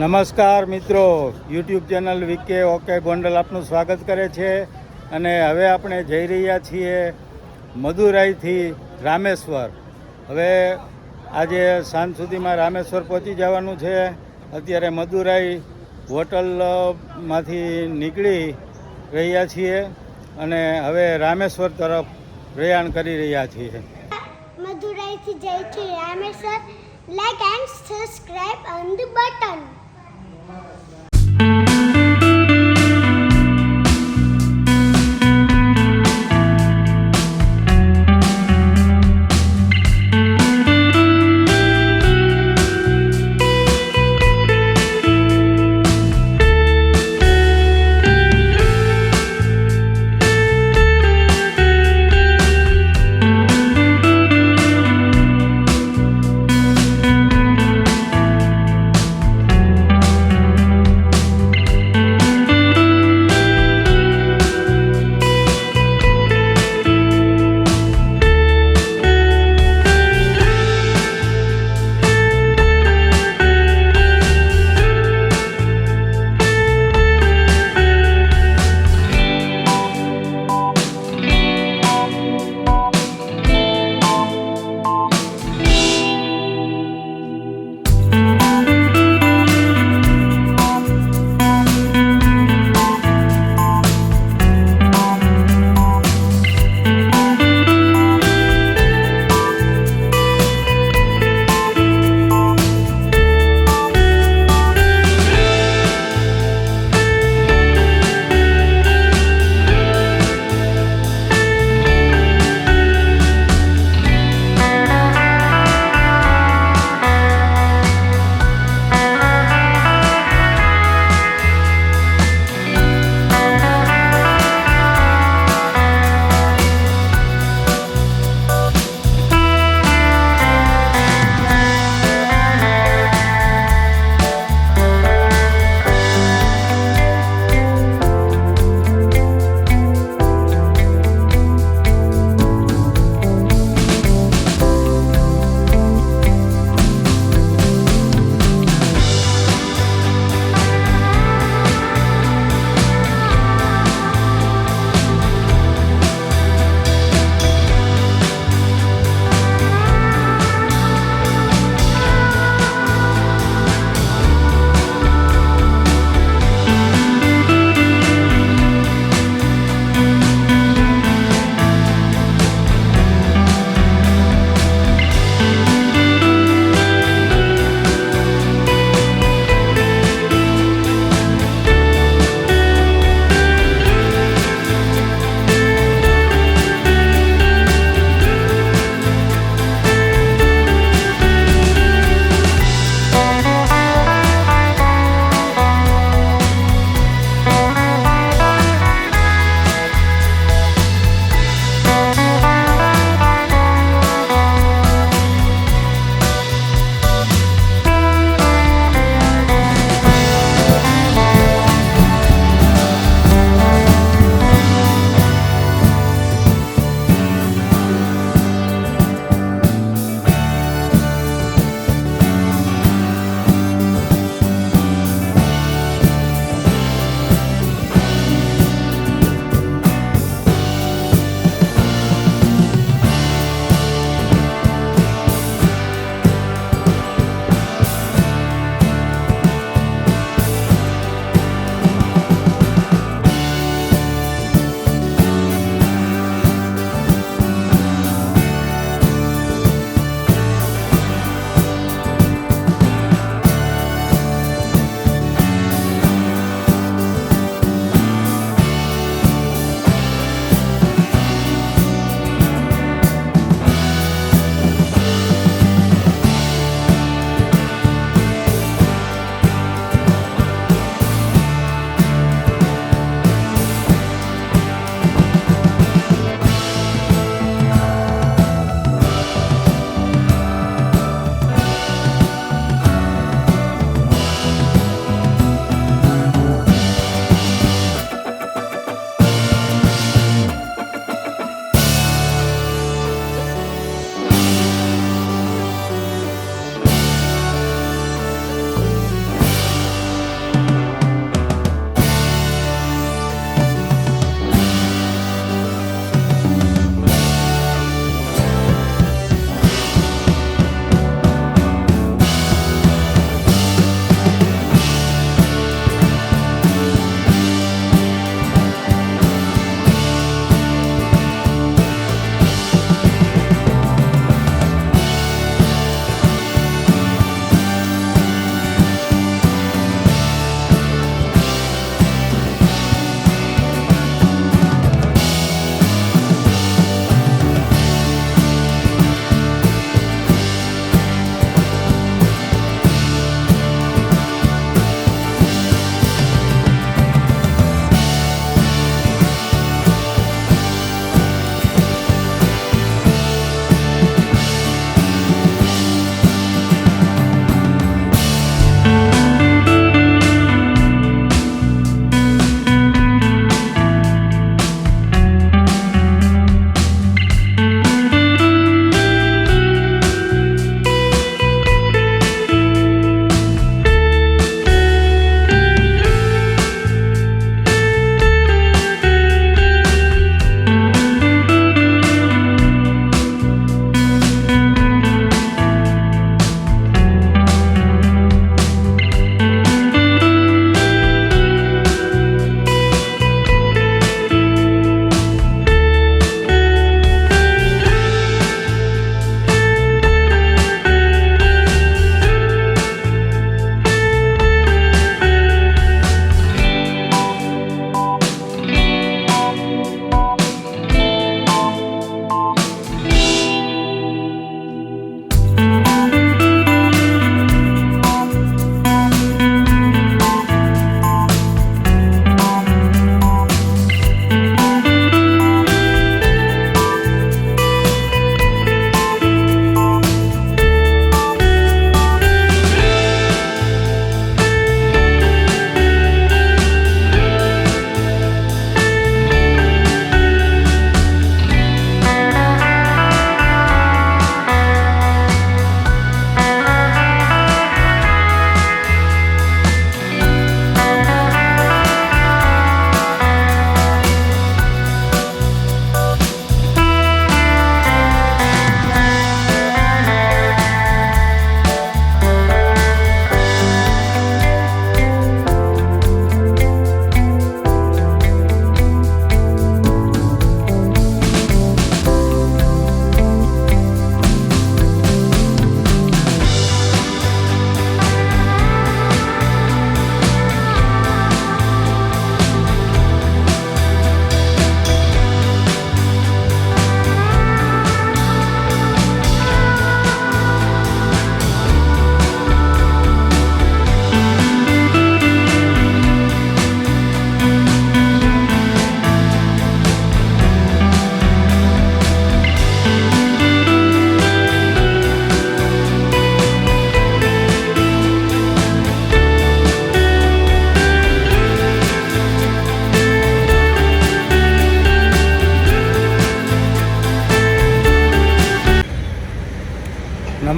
નમસ્કાર મિત્રો, YouTube channel VK okay Gondal આપનું સ્વાગત કરે છે. અને હવે આપણે જઈ રહ્યા છીએ મદુરાઈથી રામેશ્વર. હવે આજે સાંજ સુધીમાં રામેશ્વર પહોંચી જવાનું છે. અત્યારે મદુરાઈ હોટલમાંથી નીકળી રહ્યા છીએ અને હવે રામેશ્વર તરફ પ્રયાણ કરી રહ્યા છીએ. મદુરાઈથી જઈ છે Rameshwar. Like and subscribe on the button.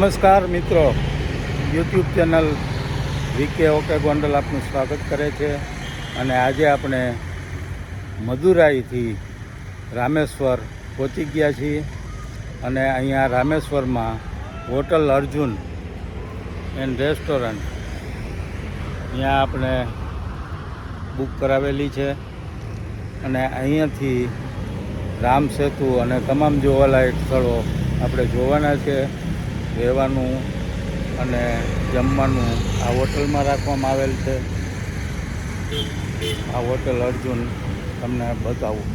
નમસ્કાર મિત્રો, YouTube channel VK okay Gondal આપનું સ્વાગત કરે છે. અને આજે આપણે મદુરાઈથી રામેશ્વર પહોંચી ગયા છીએ. અને અહીંયા રામેશ્વરમાં હોટલ અર્જુન એન્ડ રેસ્ટોરન્ટ ત્યાં આપણે બુક કરાવેલી છે. અને અહીંયાથી રામ સેતુ અને તમામ જોવાલાયક સ્થળો આપણે જોવાના છે. રહેવાનું અને જમવાનું આ હોટલમાં રાખવામાં આવેલ છે. આ હોટલ અર્જુન તમને બતાવું.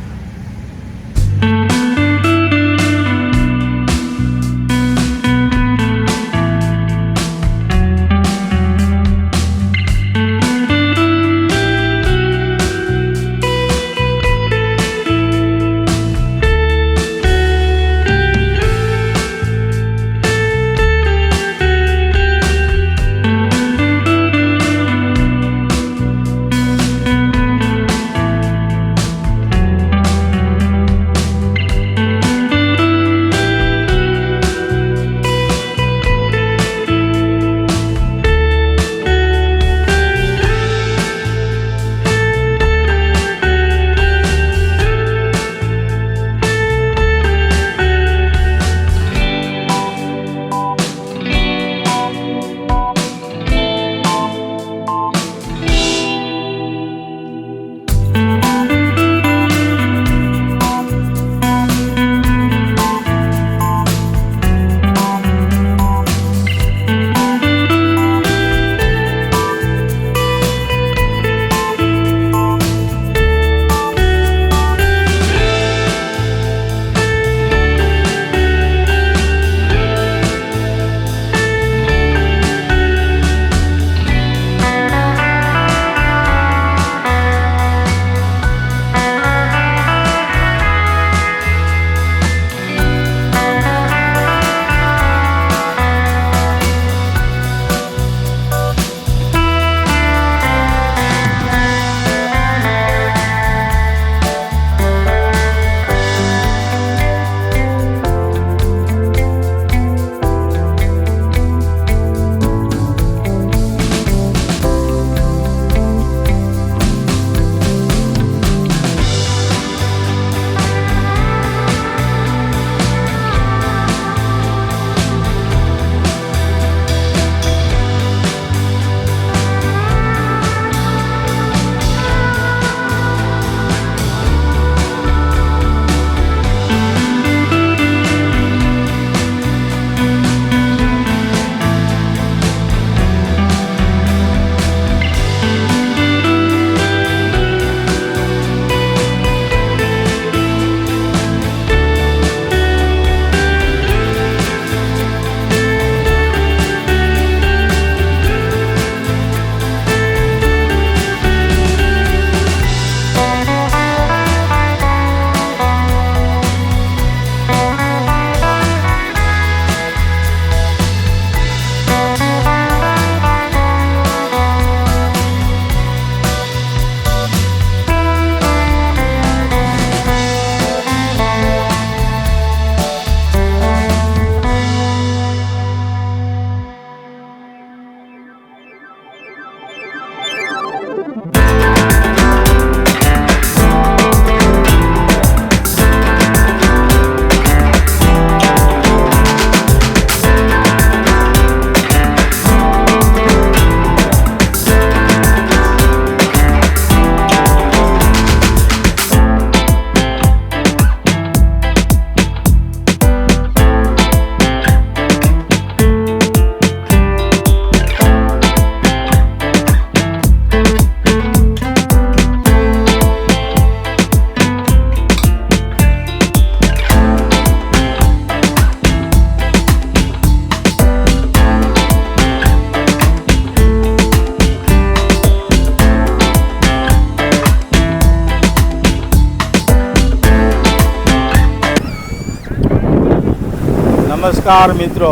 નમસ્કાર મિત્રો,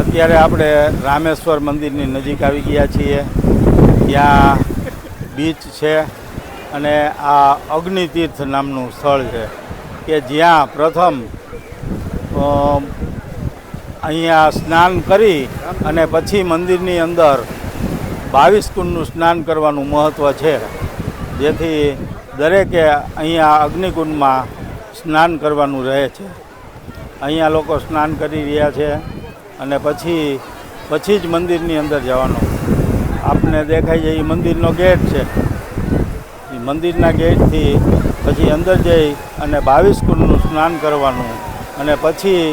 અત્યારે આપણે રામેશ્વર મંદિરની નજીક આવી ગયા છીએ. ત્યાં બીચ છે અને આ અગ્નિતીર્થ નામનું સ્થળ છે કે જ્યાં પ્રથમ અહીંયા સ્નાન કરી અને પછી મંદિરની અંદર 22 કુંડનું સ્નાન કરવાનું મહત્ત્વ છે, જેથી દરેકે અહીંયા અગ્નિકુંડમાં સ્નાન કરવાનું રહે છે. અહીંયા લોકો સ્નાન કરી રહ્યા છે અને પછી જ મંદિરની અંદર જવાનું. આપને દેખાય છે એ મંદિરનો ગેટ છે. એ મંદિરના ગેટથી પછી અંદર જઈ અને 22 કુંડનું સ્નાન કરવાનું અને પછી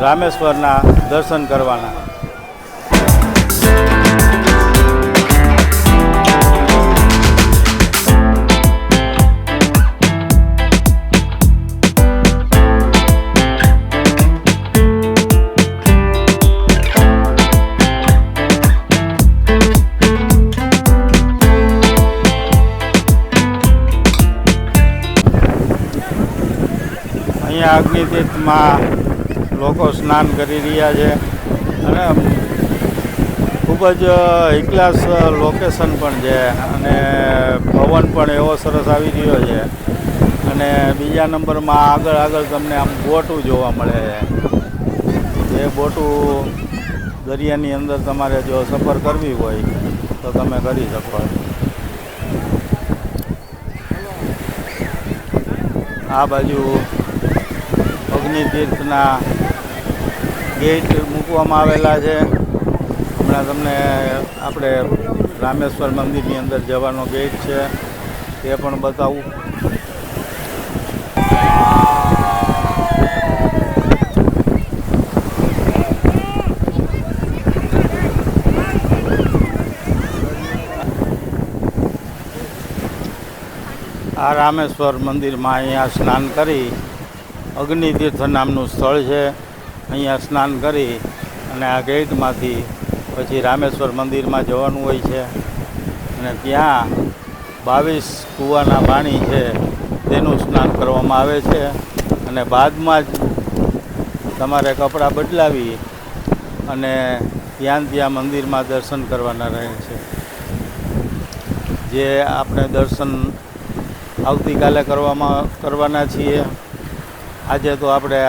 રામેશ્વરના દર્શન કરવાના. અહીંયા અગ્નિતીર્થમાં લોકો સ્નાન કરી રહ્યા છે અને ખૂબ જ એકલાસ લોકેશન પણ છે અને પવન પણ એવો સરસ આવી રહ્યો છે. અને બીજા નંબરમાં આગળ તમને આમ બોટું જોવા મળે છે. એ બોટું દરિયાની અંદર તમારે જો સફર કરવી હોય તો તમે કરી શકો. આ બાજુ અગ્નિતીર્થના ગેટ મૂકવામાં આવેલા છે. હમણાં તમને આપણે રામેશ્વર મંદિરની અંદર જવાનો ગેટ છે તે પણ બતાવું. આ રામેશ્વર મંદિરમાં અહીંયા સ્નાન કરી, અગ્નિતીર્થ નામનું સ્થળ છે, અહીંયા સ્નાન કરી અને આ ગેટમાંથી પછી રામેશ્વર મંદિરમાં જવાનું હોય છે. અને ત્યાં 22 કૂવાના પાણી છે તેનું સ્નાન કરવામાં આવે છે અને બાદમાં જ તમારે કપડાં બદલાવી અને ત્યાં મંદિરમાં દર્શન કરવાના રહે છે. જે આપણે દર્શન આવતીકાલે કરવાના છીએ. આજે તો આપણે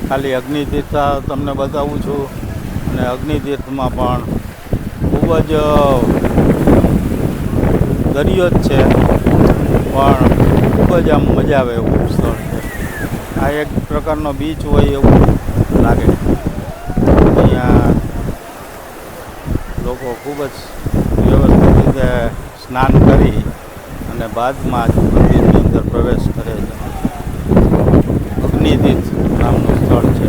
ખાલી અગ્નિતીર્થ તમને બતાવું છું અને અગ્નિતીર્થમાં પણ ખૂબ જ દરિયો જ છે પણ ખૂબ જ આમ મજા આવે એવું સ્થળ છે. આ એક પ્રકારનો બીચ હોય એવું લાગે. અહીંયા લોકો ખૂબ જ વ્યવસ્થિત રીતે સ્નાન કરી અને બાદમાં જ મંદિરની અંદર પ્રવેશ કરે છે. અગ્નિતીર્થ નામનું સ્થળ છે.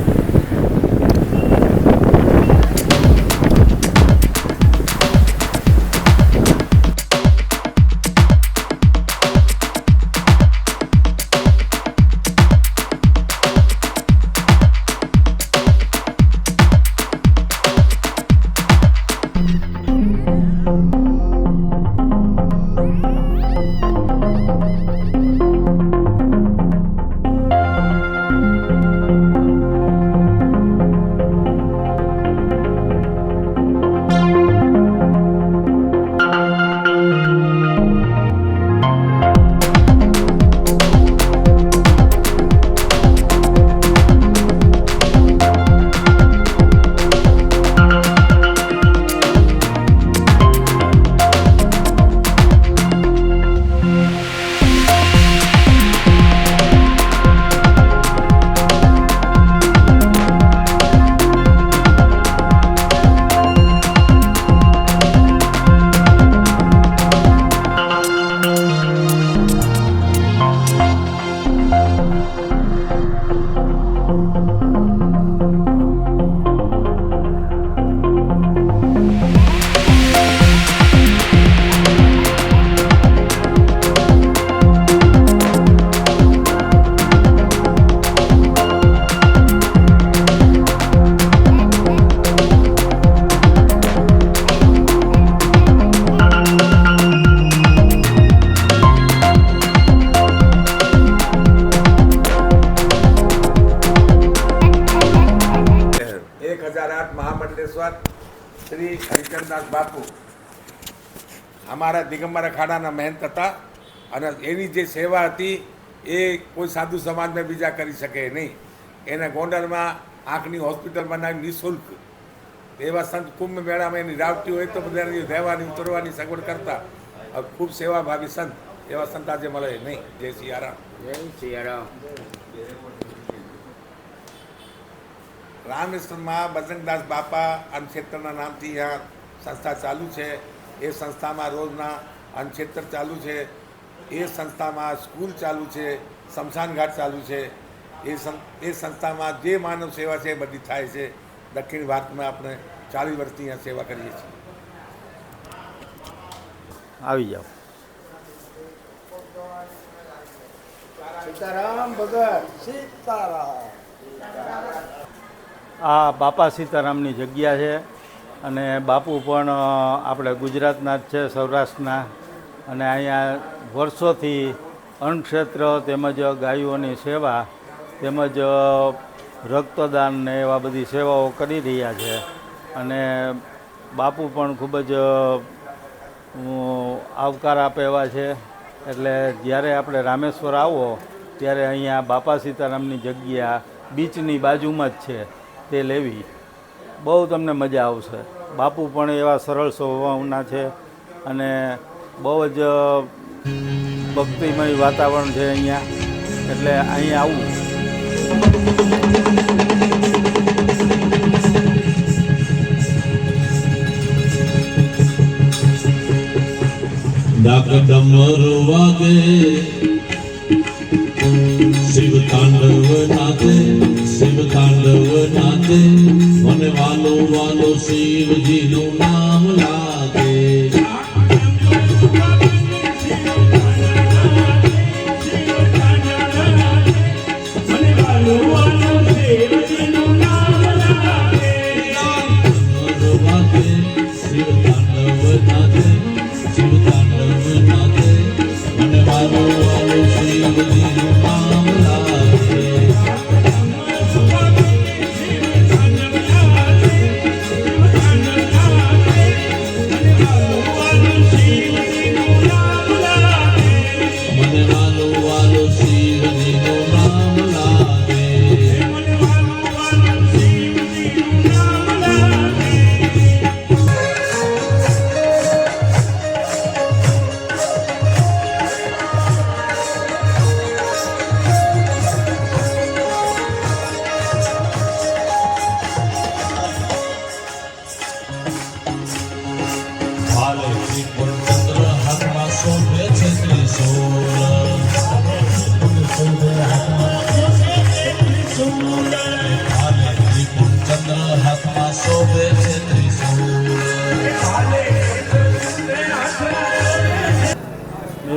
શ્રી હરિચંદ્રદાસ બાપુ અમારા દિગંબર અખાડાના મહેંત હતા અને એની જે સેવા હતી એ કોઈ સાધુ સમાજને બીજા કરી શકે નહીં. એને ગોંડલમાં આંખની હોસ્પિટલ બનાવી નિઃશુલ્ક. એવા સંત કુંભ મેળામાં એની રાવટી હોય તો બધાની રહેવાની ઉતરવાની સગવડ કરતા ખૂબ સેવાભાવી સંત. એવા સંત આજે મળે નહીં. જય સિયારામ. જય સિયારામ. રામેશ્વરમાં બજરંગદાસ બાપા અન્નક્ષેત્રના નામથી यहाँ સંસ્થા ચાલુ છે. એ સંસ્થામાં રોજના અન્નક્ષેત્ર ચાલુ છે. એ સંસ્થામાં સ્કૂલ ચાલુ છે, સ્મશાન ઘાટ ચાલુ છે. એ સંસ્થામાં જે માનવ સેવા છે એ બધી થાય છે. દક્ષિણ ભારતમાં આપણે 40 વર્ષથી અહીંયા સેવા કરીએ છીએ. આવી જાઓ. સીતારામ ભગત સીતારામ. આ બાપા સીતારામની જગ્યા છે અને બાપુ પણ આપણે ગુજરાતના જ છે, સૌરાષ્ટ્રના. અને અહીંયા વર્ષોથી અન્નક્ષેત્ર તેમજ ગાયોની સેવા તેમજ રક્તદાન ને એવા બધી સેવાઓ કરી રહ્યા છે. અને બાપુ પણ ખૂબ જ આવકાર આપે એવા છે. એટલે જ્યારે આપણે રામેશ્વર આવો ત્યારે અહીંયા બાપા સીતારામની જગ્યા બીચની બાજુમાં જ છે, તે લેવી બહુ તમને મજા આવશે. બાપુ પણ એવા સરળ સ્વભાવના છે અને બહુ જ ભક્તિમય વાતાવરણ છે અહીંયા. એટલે અહીંયા આવવું. ડાક ડમર વાગે શિવ તાંડવ નાચે મને વાલો વાલો શિવજીનું નામ લાગે.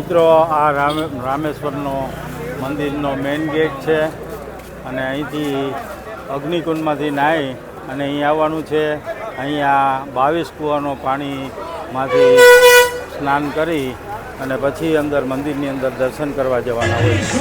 મિત્રો, આ રામેશ્વરનો મંદિરનો મેઇન ગેટ છે અને અહીંથી અગ્નિકુંડમાંથી નાહી અને અહીં આવવાનું છે. અહીંયા 22 કૂવાનો પાણીમાંથી સ્નાન કરી અને પછી અંદર મંદિરની અંદર દર્શન કરવા જવાના હોય છે.